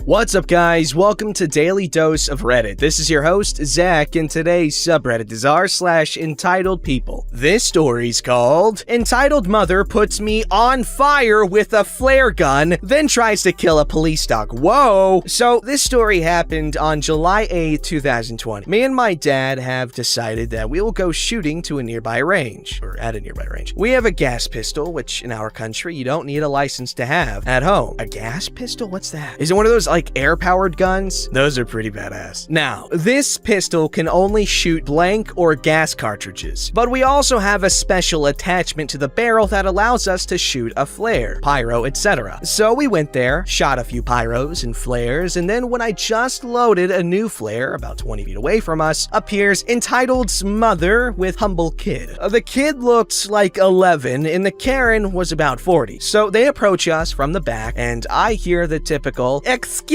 What's up, guys? Welcome to Daily Dose of Reddit. This is your host, Zach, and today's subreddit is r/EntitledPeople. This story's called Entitled Mother Puts Me on Fire with a Flare Gun, then Tries to Kill a Police Dog. Whoa! So, this story happened on July 8th, 2020. Me and my dad have decided that we will go shooting to a nearby range, or at a nearby range. We have a gas pistol, which in our country you don't need a license to have at home. A gas pistol? What's that? Is it one of those like air-powered guns? Those are pretty badass. Now, this pistol can only shoot blank or gas cartridges, but we also have a special attachment to the barrel that allows us to shoot a flare, pyro, etc. So we went there, shot a few pyros and flares, and then when I just loaded a new flare about 20 feet away from us, appears Entitled's mother with humble kid. The kid looked like 11 and the Karen was about 40. So they approach us from the back and I hear the typical, "Excuse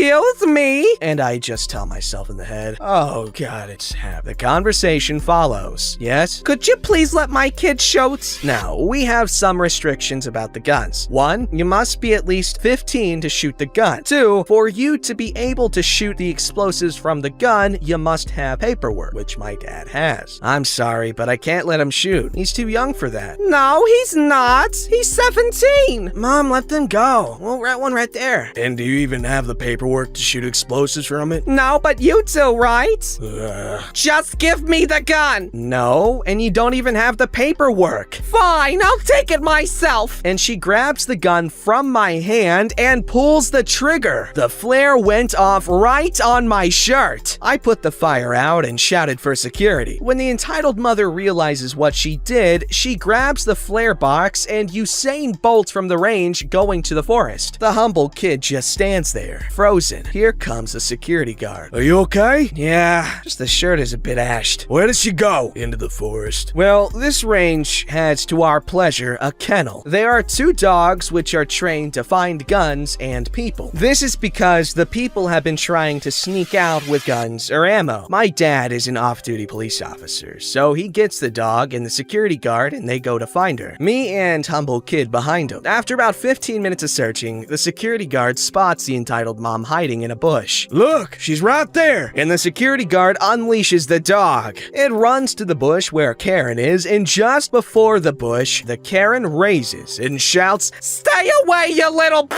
me?" And I just tell myself in the head, oh god, it's happening. The conversation follows. Yes? "Could you please let my kid shoot?" Now, we have some restrictions about the guns. 1, you must be at least 15 to shoot the gun. 2, for you to be able to shoot the explosives from the gun, you must have paperwork, which my dad has. I'm sorry, but I can't let him shoot. He's too young for that. "No, he's not. He's 17. Mom, let them go. We'll write one right there. "And do you even have the paperwork to shoot explosives from it?" "No, but you do, right?" "Just give me the gun." "No, and you don't even have the paperwork." "Fine, I'll take it myself." And she grabs the gun from my hand and pulls the trigger. The flare went off right on my shirt. I put the fire out and shouted for security. When the entitled mother realizes what she did, she grabs the flare box and Usain bolts from the range going to the forest. The humble kid just stands there, frozen. Here comes the security guard. "Are you okay?" "Yeah, just the shirt is a bit ashed." "Where does she go?" "Into the forest." Well, this range has, to our pleasure, a kennel. There are 2 dogs which are trained to find guns and people. This is because the people have been trying to sneak out with guns or ammo. My dad is an off-duty police officer, so he gets the dog and the security guard and they go to find her. Me and humble kid behind him. After about 15 minutes of searching, the security guard spots the entitled mom hiding in a bush. "Look, she's right there!" And the security guard unleashes the dog. It runs to the bush where Karen is, and just before the bush, the Karen raises and shouts, "Stay away, you little..."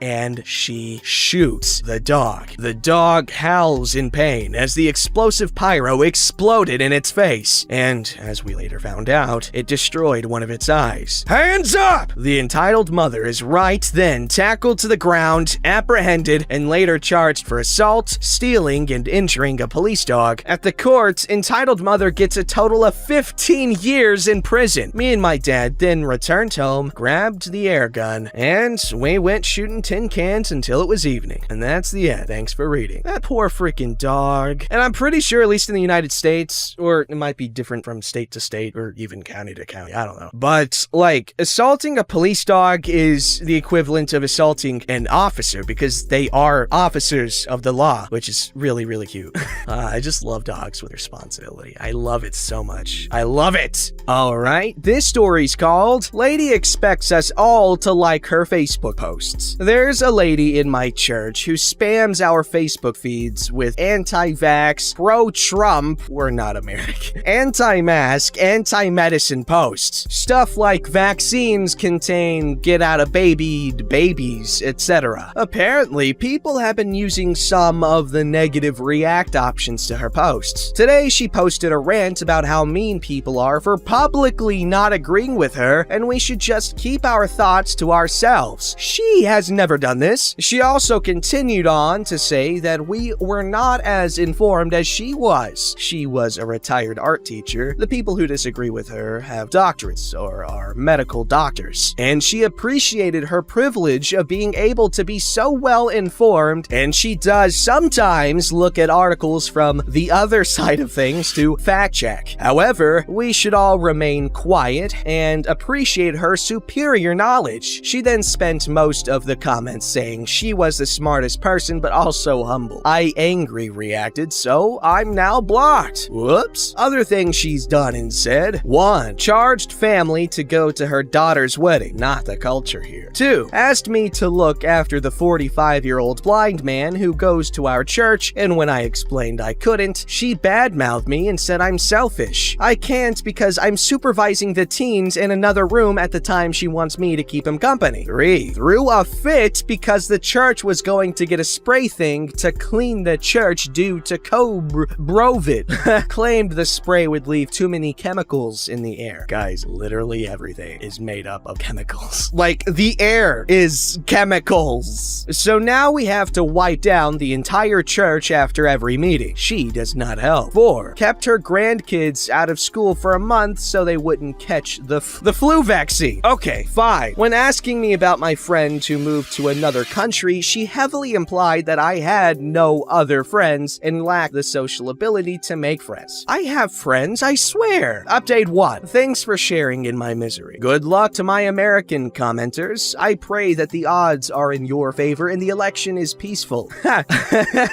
And she shoots the dog. The dog howls in pain as the explosive pyro exploded in its face, and as we later found out, it destroyed one of its eyes. "Hands up!" The entitled mother is right then tackled to the ground, apprehended, and later charged for assault, stealing, and injuring a police dog. At the court, entitled mother gets a total of 15 years in prison. Me and my dad then returned home, grabbed the air gun, and we went shooting tin cans until it was evening. And that's the end. Thanks for reading. That poor freaking dog. And I'm pretty sure, at least in the United States, or it might be different from state to state, or even county to county, I don't know. But, like, assaulting a police dog is the equivalent of assaulting an officer, because they are officers of the law, which is really, really cute. I just love dogs with responsibility. I love it so much. I love it! Alright, this story's called Lady Expects Us All to Like Her Facebook Posts. There's a lady in my church who spams our Facebook feeds with anti-vax, pro-Trump, we're not American, anti-mask, anti-medicine posts. Stuff like vaccines contain get-out-of-babied babies, etc. Apparently, people have been using some of the negative react options to her posts. Today, she posted a rant about how mean people are for publicly not agreeing with her, and we should just keep our thoughts to ourselves. She has never done this. She also continued on to say that we were not as informed as she was. She was a retired art teacher. The people who disagree with her have doctorates or are medical doctors, and she appreciated her privilege of being able to be so well informed, and she does sometimes look at articles from the other side of things to fact check. However, we should all remain quiet and appreciate her superior knowledge. She then spent most of the comments saying she was the smartest person but also humble. I angry reacted, so I'm now blocked. Whoops. Other things she's done and said: 1. Charged family to go to her daughter's wedding. Not the culture here. 2. Asked me to look after the 45-year-old 50-year-old blind man who goes to our church, and when I explained I couldn't, she badmouthed me and said I'm selfish. I can't because I'm supervising the teens in another room at the time she wants me to keep him company. 3. Threw a fit because the church was going to get a spray thing to clean the church due to COVID. Claimed the spray would leave too many chemicals in the air. Guys, literally everything is made up of chemicals. Like, the air is chemicals. So now we have to wipe down the entire church after every meeting. She does not help. 4. Kept her grandkids out of school for a month so they wouldn't catch the flu vaccine. Okay, 5. When asking me about my friend who moved to another country, she heavily implied that I had no other friends and lacked the social ability to make friends. I have friends, I swear. Update 1. Thanks for sharing in my misery. Good luck to my American commenters. I pray that the odds are in your favor and the election is peaceful.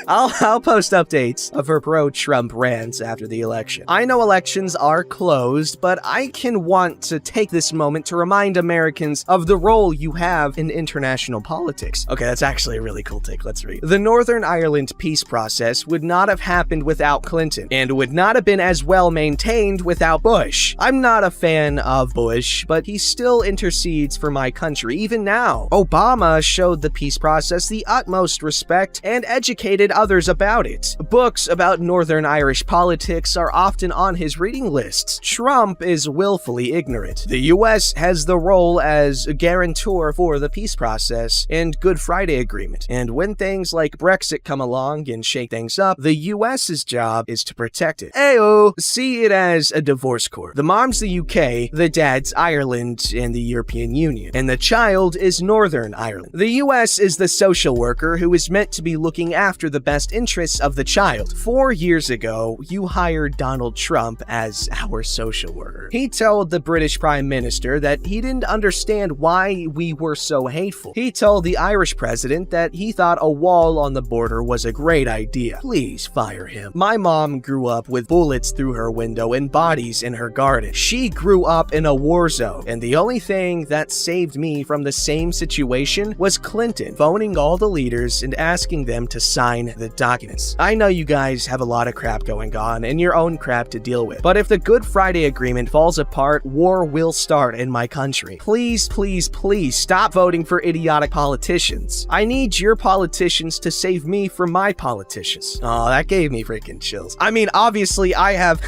I'll post updates of her pro-Trump rants after the election. I know elections are closed, but I can want to take this moment to remind Americans of the role you have in international politics. Okay, that's actually a really cool take. Let's read. The Northern Ireland peace process would not have happened without Clinton, and would not have been as well maintained without Bush. I'm not a fan of Bush, but he still intercedes for my country even now. Obama showed the peace process the utmost respect and educated others about it. Books about Northern Irish politics are often on his reading lists. Trump is willfully ignorant. The US has the role as a guarantor for the peace process and Good Friday Agreement. And when things like Brexit come along and shake things up, the US's job is to protect it. Ayo! See it as a divorce court. The mom's the UK, the dad's Ireland and the European Union, and the child is Northern Ireland. The US is the social worker who is meant to be looking after the best interests of the child. 4 years ago, you hired Donald Trump as our social worker. He told the British Prime Minister that he didn't understand why we were so hateful. He told the Irish president that he thought a wall on the border was a great idea. Please fire him. My mom grew up with bullets through her window and bodies in her garden. She grew up in a war zone, and the only thing that saved me from the same situation was Clinton phoning all the leaders and asking them to sign the documents. I know you guys have a lot of crap going on and your own crap to deal with, but if the Good Friday Agreement falls apart, war will start in my country. Please, please, please stop voting for idiotic politicians. I need your politicians to save me from my politicians. Oh, that gave me freaking chills. I mean, obviously I have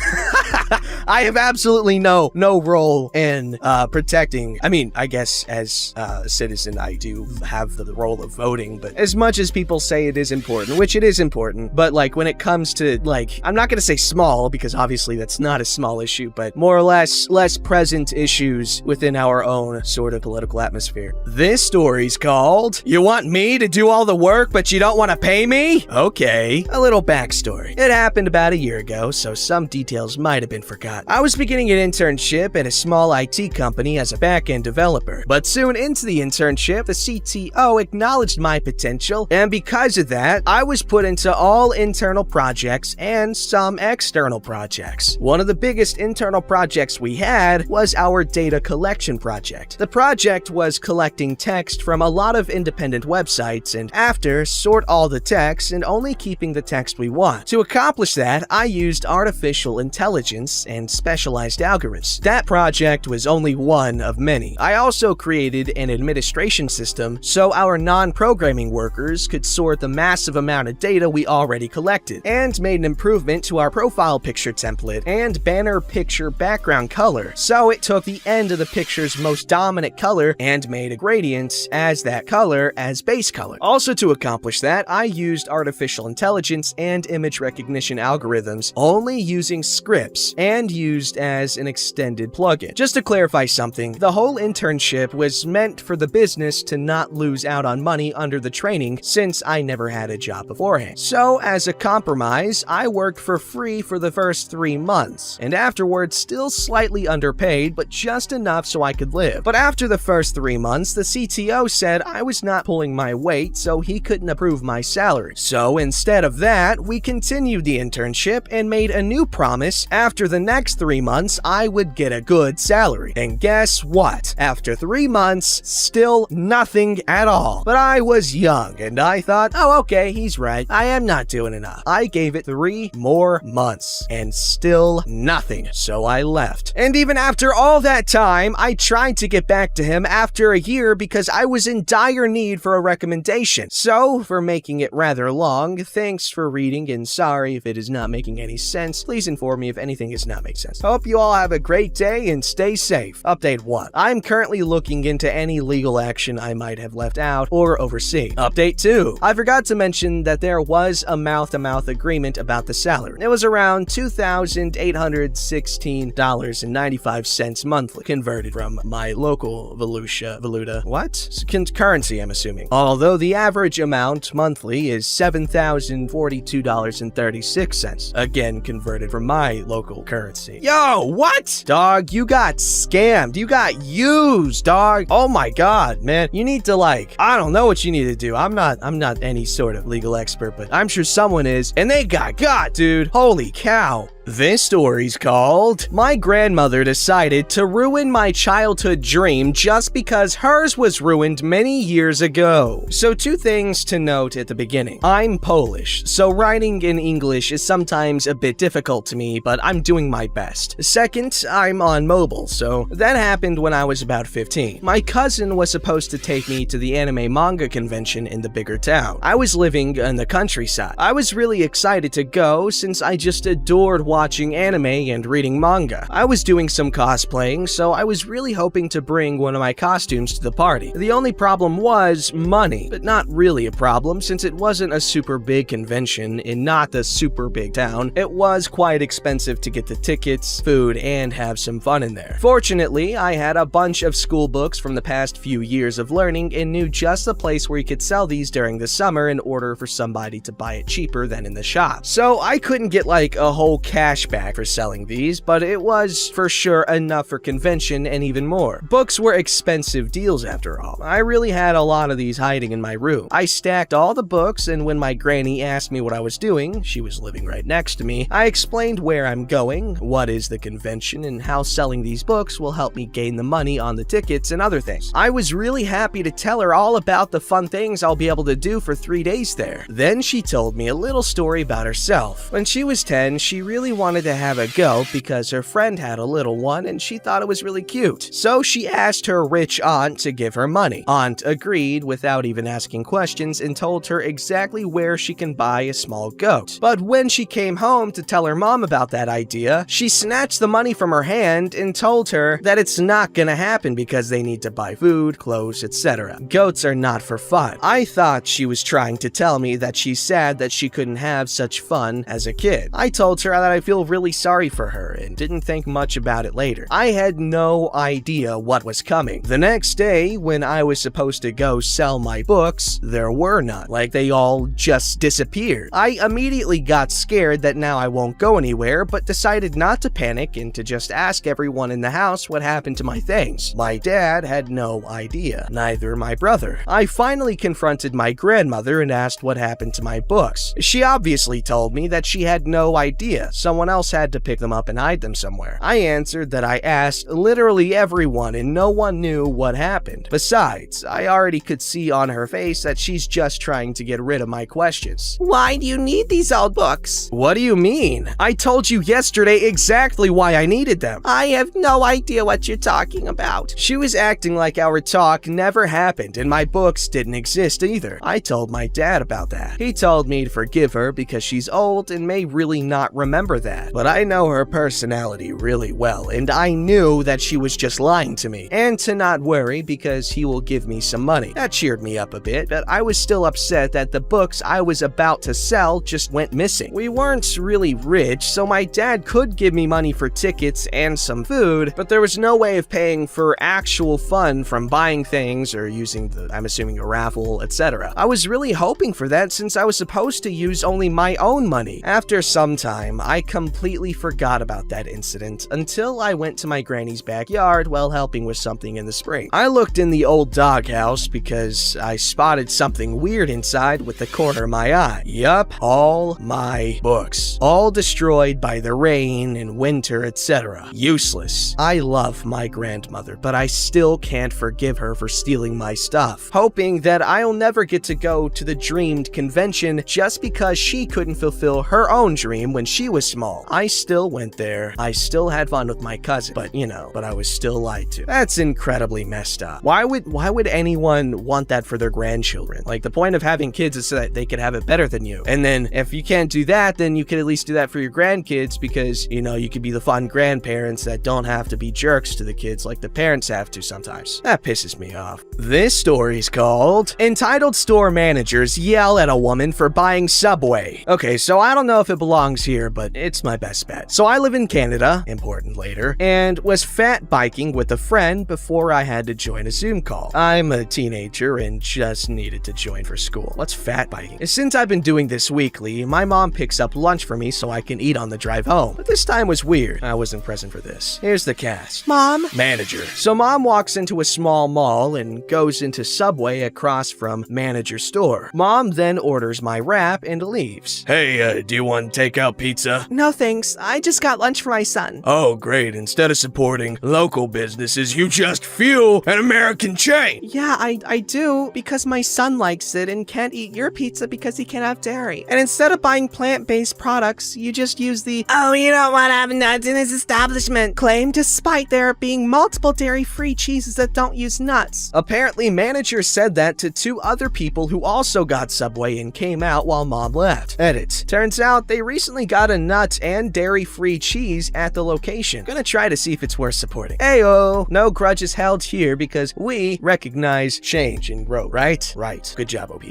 I have absolutely no role in protecting. I mean, I guess as a citizen I do have the role of voting, but as much as people say it is important, which it is important, but like when it comes to like, I'm not gonna say small because obviously that's not a small issue, but more or less present issues within our own sort of political atmosphere. This story's called, You Want Me to Do All the Work But You Don't Want to Pay Me? Okay, a little backstory. It happened about a year ago, so some details might have been forgotten. I was beginning an internship at a small IT company as a back-end developer, but soon into the internship, the CTO acknowledged my potential, and because of that, I was put into all internal projects and some external projects. One of the biggest internal projects we had was our data collection project. The project was collecting text from a lot of independent websites and after sort all the text and only keeping the text we want. To accomplish that, I used artificial intelligence and specialized algorithms. That project was only one of many. I also created an administration system so our non-programming workers could sort the massive amount of data we already collected, and made an improvement to our profile picture template and banner picture background color, so it took the end of the picture's most dominant color and made a gradient as that color as base color. Also to accomplish that, I used artificial intelligence and image recognition algorithms only using scripts and used as an extended plugin. Just to clarify something, the whole internship was meant for the business to not lose out on money under the training since I never had a job beforehand. So as a compromise, I worked for free for the first 3 months, and afterwards still slightly underpaid, but just enough so I could live. But after the first 3 months, the CTO said I was not pulling my weight, so he couldn't approve my salary. So instead of that, we continued the internship and made a new promise after the next 3 months I would get a good salary. And guess what? After 3 months, still nothing at all. But I was young, and I thought, oh okay, he's right. I am not doing enough. I gave it 3 more months, and still nothing, so I left. And even after all that time, I tried to get back to him after a year because I was in dire need for a recommendation. So, for making it rather long, thanks for reading, and sorry if it is not making any sense. Please inform me if anything does not make sense. Hope you all have a great day and stay safe. Update 1. I'm currently looking into any legal action I might have left out or overseen. Update 2. I forgot to mention that there was a mouth-to-mouth agreement about the salary. It was around $2,816.95 monthly, converted from my local valuta. What? Currency, I'm assuming. Although the average amount monthly is $7,042.36, again converted from my local currency. Yo, what? Dog, you got scammed. You got used, dog. Oh my god, man. You need to I don't know what you need to do. I'm not any sort of legal expert, but I'm sure someone is, and they got dude. Holy cow. This story's called, My Grandmother Decided to Ruin My Childhood Dream Just Because Hers Was Ruined Many Years Ago. So 2 things to note at the beginning. I'm Polish, so writing in English is sometimes a bit difficult to me, but I'm doing my best. Second, I'm on mobile, so that happened when I was about 15. My cousin was supposed to take me to the anime manga convention in the bigger town. I was living in the countryside. I was really excited to go since I just adored watching anime and reading manga. I was doing some cosplaying, so I was really hoping to bring one of my costumes to the party. The only problem was money, but not really a problem since it wasn't a super big convention in not the super big town. It was quite expensive to get the tickets, food, and have some fun in there. Fortunately, I had a bunch of school books from the past few years of learning and knew just the place where you could sell these during the summer in order for somebody to buy it cheaper than in the shop. So I couldn't get a whole cashback for selling these, but it was for sure enough for convention and even more. Books were expensive deals after all. I really had a lot of these hiding in my room. I stacked all the books, and when my granny asked me what I was doing, she was living right next to me, I explained where I'm going, what is the convention, and how selling these books will help me gain the money on the tickets and other things. I was really happy to tell her all about the fun things I'll be able to do for 3 days there. Then she told me a little story about herself. When she was 10, she really wanted to have a goat because her friend had a little one and she thought it was really cute. So she asked her rich aunt to give her money. Aunt agreed without even asking questions and told her exactly where she can buy a small goat. But when she came home to tell her mom about that idea, she snatched the money from her hand and told her that it's not gonna happen because they need to buy food, clothes, etc. Goats are not for fun. I thought she was trying to tell me that she's sad that she couldn't have such fun as a kid. I told her that I feel really sorry for her and didn't think much about it later. I had no idea what was coming. The next day, when I was supposed to go sell my books, there were none. They all just disappeared. I immediately got scared that now I won't go anywhere, but decided not to panic and to just ask everyone in the house what happened to my things. My dad had no idea, neither my brother. I finally confronted my grandmother and asked what happened to my books. She obviously told me that she had no idea. Someone else had to pick them up and hide them somewhere. I answered that I asked literally everyone and no one knew what happened. Besides, I already could see on her face that she's just trying to get rid of my questions. Why do you need these old books? What do you mean? I told you yesterday exactly why I needed them. I have no idea what you're talking about. She was acting like our talk never happened and my books didn't exist either. I told my dad about that. He told me to forgive her because she's old and may really not remember that. But I know her personality really well, and I knew that she was just lying to me, and to not worry because he will give me some money. That cheered me up a bit, but I was still upset that the books I was about to sell just went missing. We weren't really rich, so my dad could give me money for tickets and some food, but there was no way of paying for actual fun from buying things or using I'm assuming a raffle, etc. I was really hoping for that since I was supposed to use only my own money. After some time, I completely forgot about that incident until I went to my granny's backyard while helping with something in the spring. I looked in the old doghouse because I spotted something weird inside with the corner of my eye. Yup, all my books. All destroyed by the rain and winter, etc. Useless. I love my grandmother, but I still can't forgive her for stealing my stuff, hoping that I'll never get to go to the dreamed convention just because she couldn't fulfill her own dream when she was small. I still went there. I still had fun with my cousin, but I was still lied to. That's incredibly messed up. Why would anyone want that for their grandchildren? Like, the point of having kids is so that they could have it better than you. And then if you can't do that, then you could at least do that for your grandkids because, you could be the fun grandparents that don't have to be jerks to the kids like the parents have to sometimes. That pisses me off. This story's called Entitled Store Managers Yell at a Woman for Buying Subway. Okay, so I don't know if it belongs here, but it's my best bet. So I live in Canada, important later, and was fat biking with a friend before I had to join a Zoom call. I'm a teenager and just needed to join for school. What's fat biking? Since I've been doing this weekly, my mom picks up lunch for me so I can eat on the drive home. But this time was weird. I wasn't present for this. Here's the cast. Mom? Manager. So mom walks into a small mall and goes into Subway across from manager's store. Mom then orders my wrap and leaves. Hey, do you want takeout pizza? No thanks. I just got lunch for my son. Oh, great. Instead of supporting local businesses, you just fuel an American chain. Yeah, I do, because my son likes it and can't eat your pizza because he can't have dairy. And instead of buying plant-based products, you just use the, "Oh, you don't want to have nuts in this establishment" claim, despite there being multiple dairy-free cheeses that don't use nuts. Apparently, manager said that to two other people who also got Subway and came out while mom left. Edit. Turns out they recently got a nut and dairy-free cheese at the location. Gonna try to see if it's worth supporting. Ayo! No grudges held here because we recognize change and growth, right? Right. Good job, OP.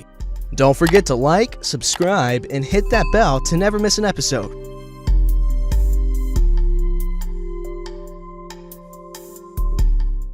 Don't forget to like, subscribe, and hit that bell to never miss an episode.